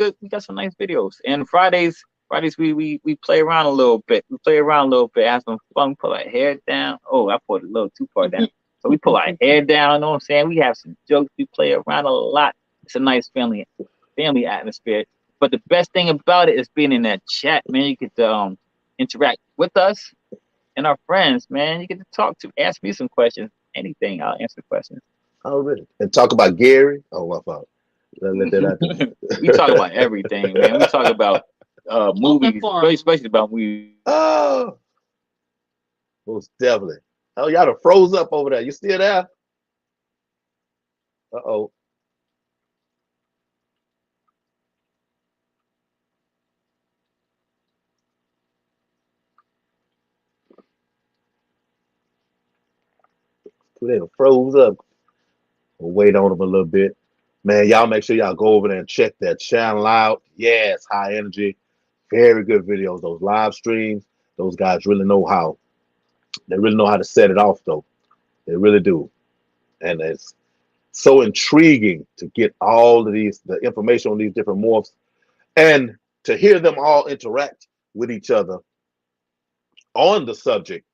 [SPEAKER 2] nice videos. And Fridays we play around a little bit. Have some fun, pull our hair down. Oh, I put it a little too far down. So we pull our hair down, you know what I'm saying? We have some jokes, we play around a lot. It's a nice family atmosphere. But the best thing about it is being in that chat, man. You get to interact with us and our friends, man. You get to ask me some questions. Anything, I'll answer questions.
[SPEAKER 1] Oh, really? And talk about Gary? Oh, my fault. Let that out.
[SPEAKER 2] We talk about everything, man. We talk about movies, especially about movies.
[SPEAKER 1] Oh, most definitely. Oh, y'all done froze up over there. You still there? Uh-oh. They done froze up. We'll wait on them a little bit. Man, y'all make sure y'all go over there and check that channel out. Yes, high energy. Very good videos. Those live streams, those guys really know how. They really know how to set it off, though. They really do. And it's so intriguing to get all of the information on these different morphs and to hear them all interact with each other on the subject.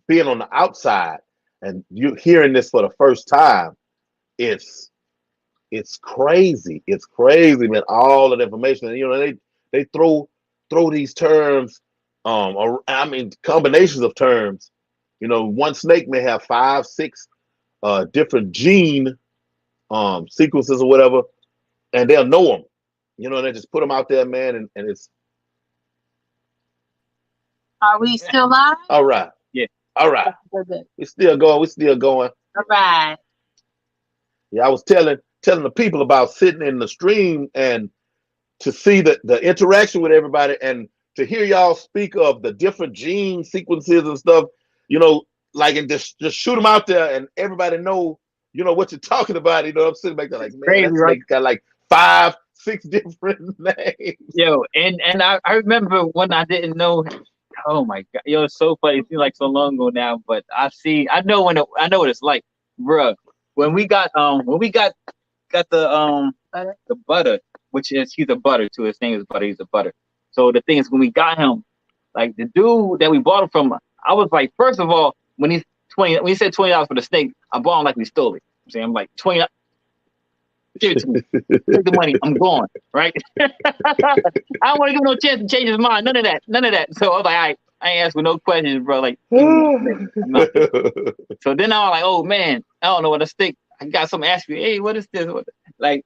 [SPEAKER 1] Being on the outside and you hearing this for the first time, it's crazy. It's crazy, man. All of the information, and, you know, they throw these terms, or I mean combinations of terms. You know, one snake may have 5, 6 different gene sequences or whatever, and they'll know them. You know, and they just put them out there, man, and it's.
[SPEAKER 3] Are we still live?
[SPEAKER 1] All right.
[SPEAKER 2] Yeah.
[SPEAKER 1] All right. We're still going.
[SPEAKER 3] All right.
[SPEAKER 1] Yeah, I was telling the people about sitting in the stream and to see the interaction with everybody and to hear y'all speak of the different gene sequences and stuff, you know, like, and just shoot them out there and everybody know, you know, what you're talking about. You know, I'm sitting back there like, man,
[SPEAKER 2] crazy,
[SPEAKER 1] that's
[SPEAKER 2] right?
[SPEAKER 1] like got like 5, 6 different names.
[SPEAKER 2] Yo, and I remember when I didn't know. Oh my god, yo, it's so funny. It seems like so long ago now, but I know what it's like, bruh. When we got the butter, which is he's a butter too. His name is Butter. He's a butter. So the thing is, when we got him, like the dude that we bought him from, I was like, first of all, when he said $20 for the snake, I bought him like we stole it. I'm saying, I'm like $20. Give it to me. Take the money. I'm going. Right. I don't want to give him no chance to change his mind. None of that. So I was like, all right, I ain't asking no questions, bro. Like, so then I was like, oh man, I don't know what to stick. I got something to ask you. Hey, what is this? Like,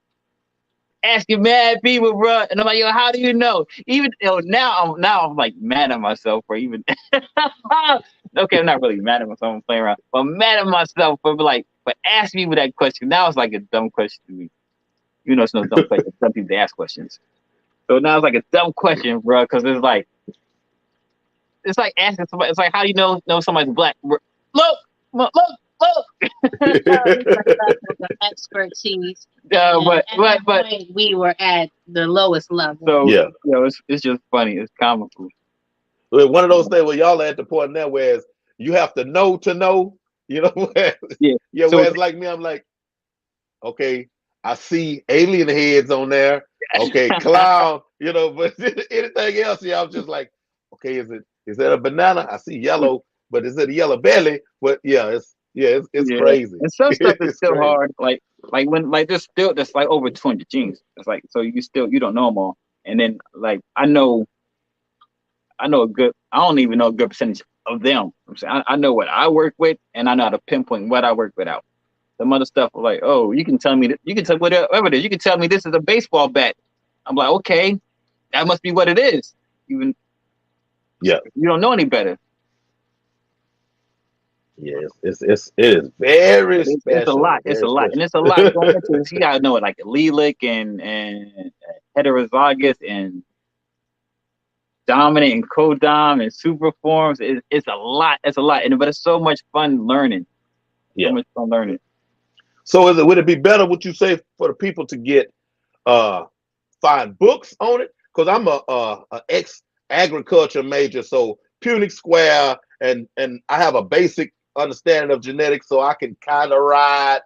[SPEAKER 2] asking mad people, bro. And I'm like, yo, how do you know? Even now I'm like mad at myself for even. Okay, I'm not really mad at myself. I'm playing around, but I'm mad at myself for asking me that question. Now it's like a dumb question to me. You know, it's no dumb question. Some people ask questions. So now it's like a dumb question, bro, because it's like asking somebody. It's like, how do you know somebody's black? Look.
[SPEAKER 3] Expertise.
[SPEAKER 2] But
[SPEAKER 3] we were at the lowest level.
[SPEAKER 2] So
[SPEAKER 1] yeah,
[SPEAKER 2] you know, it's just funny. It's comical.
[SPEAKER 1] One of those things where y'all are at the point now where you have to know, you know.
[SPEAKER 2] Yeah. So,
[SPEAKER 1] whereas like me, I'm like, okay, I see alien heads on there. Okay, clown, you know, but anything else, yeah, I'm just like, okay, is that a banana? I see yellow, but is it a yellow belly? But yeah, it's crazy.
[SPEAKER 2] And some stuff is still
[SPEAKER 1] crazy.
[SPEAKER 2] hard. Like when there's like over 200 genes. It's like, so you don't know them all. And then like I know a good, I don't even know a good percentage of them. I'm saying I know what I work with, and I know how to pinpoint what I work without. Some other stuff like, oh, you can tell me that, you can tell whatever it is. You can tell me this is a baseball bat. I'm like, okay, that must be what it is. Even
[SPEAKER 1] Yeah.
[SPEAKER 2] you don't know any better.
[SPEAKER 1] Yes, it is very special.
[SPEAKER 2] It's a lot. It's a lot, and it's a lot going into this. You gotta know it, like allelic and heterozygous and dominant and codom and super forms. It's a lot. It's a lot, but it's so much fun learning.
[SPEAKER 1] Yeah.
[SPEAKER 2] So much fun learning.
[SPEAKER 1] So would it be better, would you say, for the people to get find books on it? Because I'm a ex agriculture major, so Punnett square and I have a basic understanding of genetics, so I can kind of ride.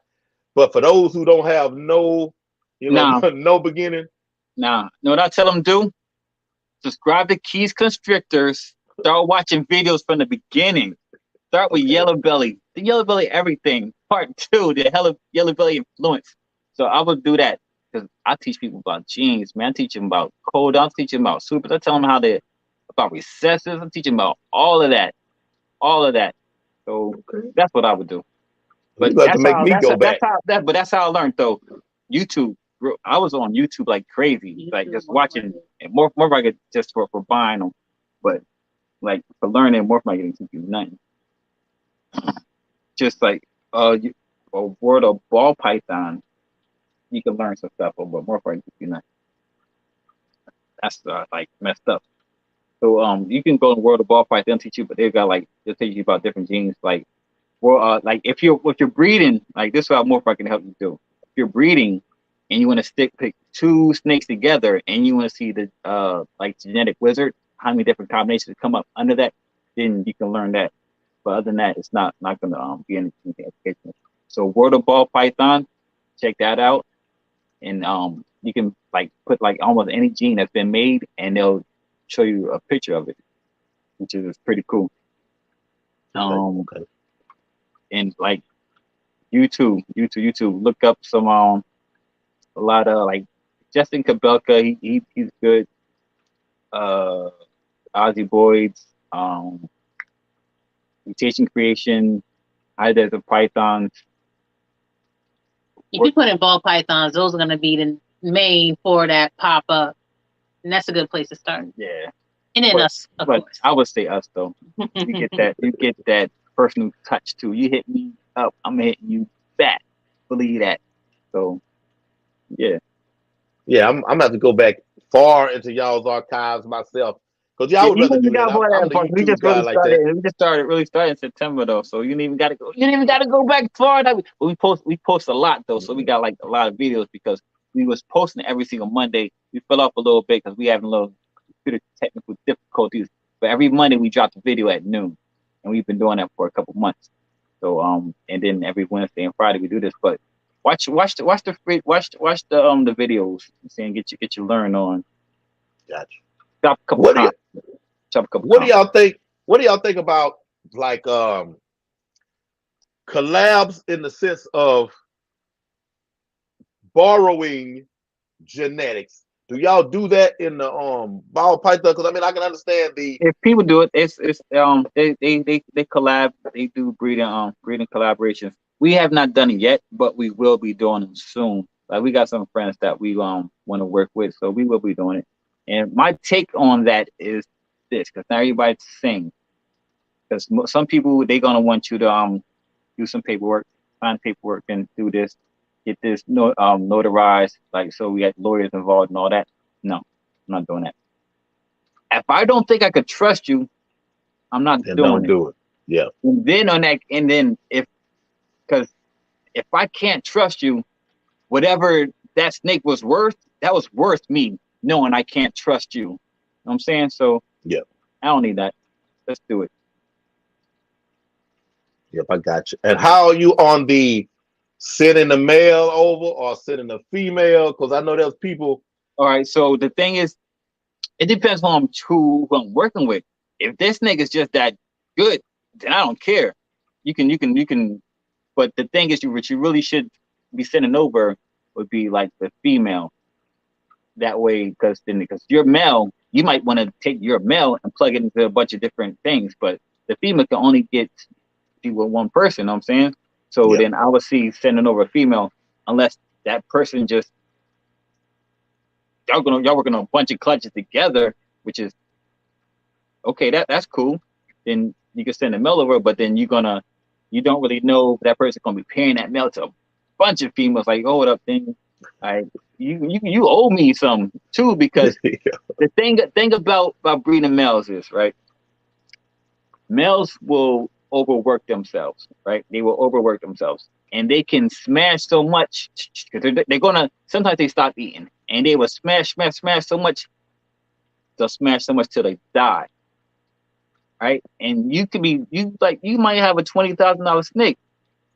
[SPEAKER 1] But for those who don't have no beginning,
[SPEAKER 2] no, what I tell them do? Subscribe to Keys Constrictors. Start watching videos from the beginning. Start with Yellow Belly. The Yellow Belly everything. Part 2, the Yellow Belly influence. So I would do that because I teach people about genes, man. I teach them about code. I'm teaching about supers. I tell them about recessives. I'm teaching about all of that. All of that. So that's what I would do. But
[SPEAKER 1] that's
[SPEAKER 2] how I learned though. YouTube. I was on YouTube like crazy, like just watching, and more like just for buying them, but like for learning, more like getting to do nothing. Just like a word of ball python, you can learn some stuff, but more like do nothing. That's like messed up. So you can go to World of Ball Python, teach you, but they've got like they'll teach you about different genes, like like if you're breeding, like this is what Morph can help you do. If you're breeding and you want to pick 2 snakes together and you want to see the like genetic wizard, how many different combinations come up under that, then you can learn that. But other than that, it's not gonna be anything educational. So World of Ball Python, check that out. And you can like put like almost any gene that's been made and they'll show you a picture of it, which is pretty cool.
[SPEAKER 1] Okay.
[SPEAKER 2] And like YouTube, look up some a lot of like Justin Kabelka, he's good. Ozzy Boyd's, Mutation Creation, High Desert Pythons.
[SPEAKER 3] If you put in ball pythons, those are gonna be the main 4 that pop up. And that's a good place to start.
[SPEAKER 2] Yeah.
[SPEAKER 3] And then us, of course.
[SPEAKER 2] I would say us though. You get that personal touch too. You hit me up, I'm hitting you back. Believe that. So yeah.
[SPEAKER 1] Yeah, I'm gonna have to go back far into y'all's archives myself. Because y'all would rather do that.
[SPEAKER 2] We just really started in September though, so you didn't even gotta go back far. But we post a lot though, so we got like a lot of videos because we was posting every single Monday. We fell off a little bit because we having a little computer technical difficulties. But every Monday we dropped a video at noon, and we've been doing that for a couple months. So and then every Wednesday and Friday we do this. But watch the videos and get your learn on.
[SPEAKER 1] Gotcha.
[SPEAKER 2] What
[SPEAKER 1] do y'all think? What do y'all think about like collabs in the sense of borrowing genetics? Do y'all do that in the ball python? Because I mean, I can understand
[SPEAKER 2] if people do it, it's they collab, they do breeding collaborations. We have not done it yet, but we will be doing them soon. Like we got some friends that we want to work with, so we will be doing it. And my take on that is this, because not everybody's the same. Because some people, they're gonna want you to do some paperwork, find paperwork, and do this, get this notarized. Like so, we got lawyers involved and all that. No, I'm not doing that. If I don't think I could trust you, I'm not doing it.
[SPEAKER 1] Do it. Yeah.
[SPEAKER 2] And then because if I can't trust you, whatever that snake was worth, that was worth me knowing I can't trust you. You know what I'm saying? So
[SPEAKER 1] yeah,
[SPEAKER 2] I don't need that. Let's do it.
[SPEAKER 1] Yep, I got you. And how are you on the sending the male over or sending the female? Because I know there's people.
[SPEAKER 2] All right. So the thing is, it depends on who I'm working with. If this nigga's just that good, then I don't care. You can. But the thing is, what you really should be sending over would be like the female. That way, because your male, you might want to take your male and plug it into a bunch of different things. But the female can only get with one person. You know what I'm saying? So then I would see sending over a female unless that person just y'all working on a bunch of clutches together, which is okay. That's cool. Then you can send a male over, but then you don't really know if that person gonna be pairing that male to a bunch of females. Like, hold up, thing. You owe me some too, because the thing about breeding males is, right, males will overwork themselves, right? They will overwork themselves, and they can smash so much because they're gonna. Sometimes they stop eating, and they will smash so much. They'll smash so much till they die, right? And you might have a $20,000 snake,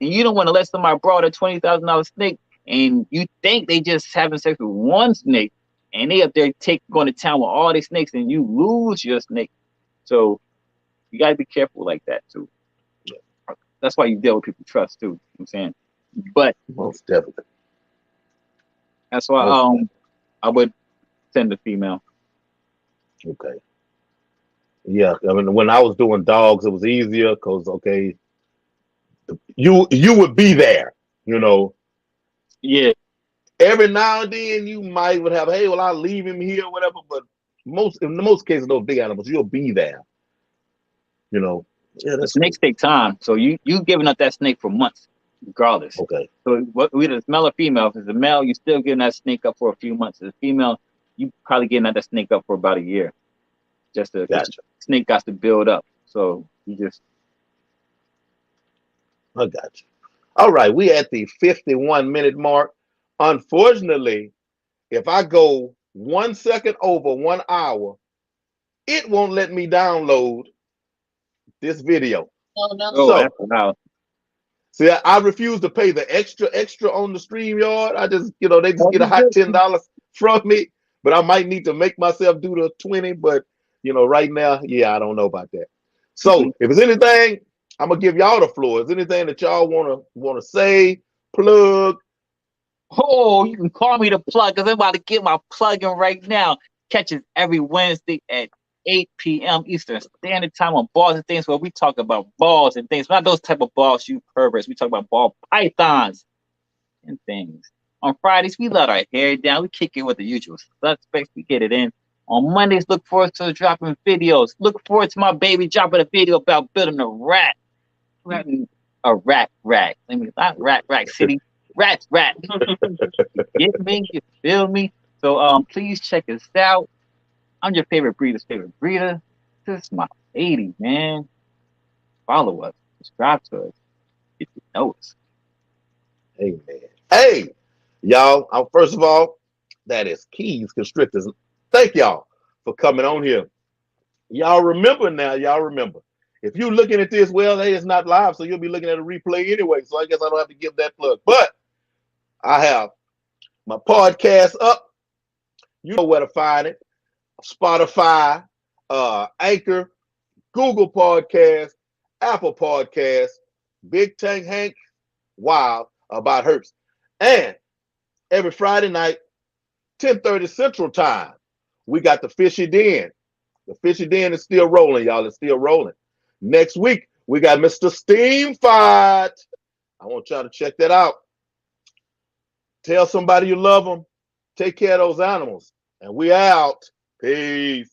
[SPEAKER 2] and you don't want to let somebody borrow a $20,000 snake, and you think they just having sex with one snake, and they up there going to town with all these snakes, and you lose your snake. So you got to be careful like that too. That's why you deal with people trust too. You know what I'm saying, but
[SPEAKER 1] most definitely.
[SPEAKER 2] That's why I would send a female.
[SPEAKER 1] Okay. Yeah, I mean, when I was doing dogs, it was easier because you would be there, you know.
[SPEAKER 2] Yeah.
[SPEAKER 1] Every now and then you might would have, hey, well, I'll leave him here or whatever, but in most cases, those big animals, you'll be there. You know. Yeah,
[SPEAKER 2] the snakes take time, so you giving up that snake for months, regardless.
[SPEAKER 1] Okay.
[SPEAKER 2] So whether it's male or female, if it's a male, you still giving that snake up for a few months. If it's a female, you probably getting that snake up for about a year. Just to snake got to build up. So you just.
[SPEAKER 1] I got you. All right, we at the 51-minute mark. Unfortunately, if I go 1 second over 1 hour, it won't let me download this video.
[SPEAKER 3] Oh no!
[SPEAKER 2] So, wow.
[SPEAKER 1] See, I refuse to pay the extra on the StreamYard. I just, they just get a hot $10 from me. But I might need to make myself do the 20. But right now, I don't know about that. So if it's anything, I'm gonna give y'all the floor. Is anything that y'all wanna say, plug?
[SPEAKER 2] Oh, you can call me the plug, because I'm about to get my plug in right now. Catches every Wednesday at 8 p.m. Eastern Standard Time on Balls and Things, where we talk about balls and things. Not those type of balls, you perverts. We talk about ball pythons and things. On Fridays, we let our hair down. We kick it with the usual suspects. We get it in. On Mondays, look forward to dropping videos. Look forward to my baby dropping a video about building a rat. A rat. I mean, not rat city. Rat. Get me? You feel me? So please check us out. I'm your favorite breeder's favorite breeder. This is my lady, man. Follow us. Subscribe to us. Get to know us.
[SPEAKER 1] Amen. Hey, y'all. First of all, that is Keys Constrictors. Thank y'all for coming on here. Y'all remember now. If you're looking at this, well, hey, it's not live, so you'll be looking at a replay anyway. So I guess I don't have to give that plug. But I have my podcast up. You know where to find it. Spotify, Anchor, Google Podcast, Apple Podcast, Big Tank Hank, Wild about Herps. And every Friday night, 10:30 Central Time, we got the Fishy Den. The Fishy Den is still rolling, y'all. It's still rolling. Next week, we got Mr. Steam Fight. I want y'all to check that out. Tell somebody you love them. Take care of those animals. And we out. Peace.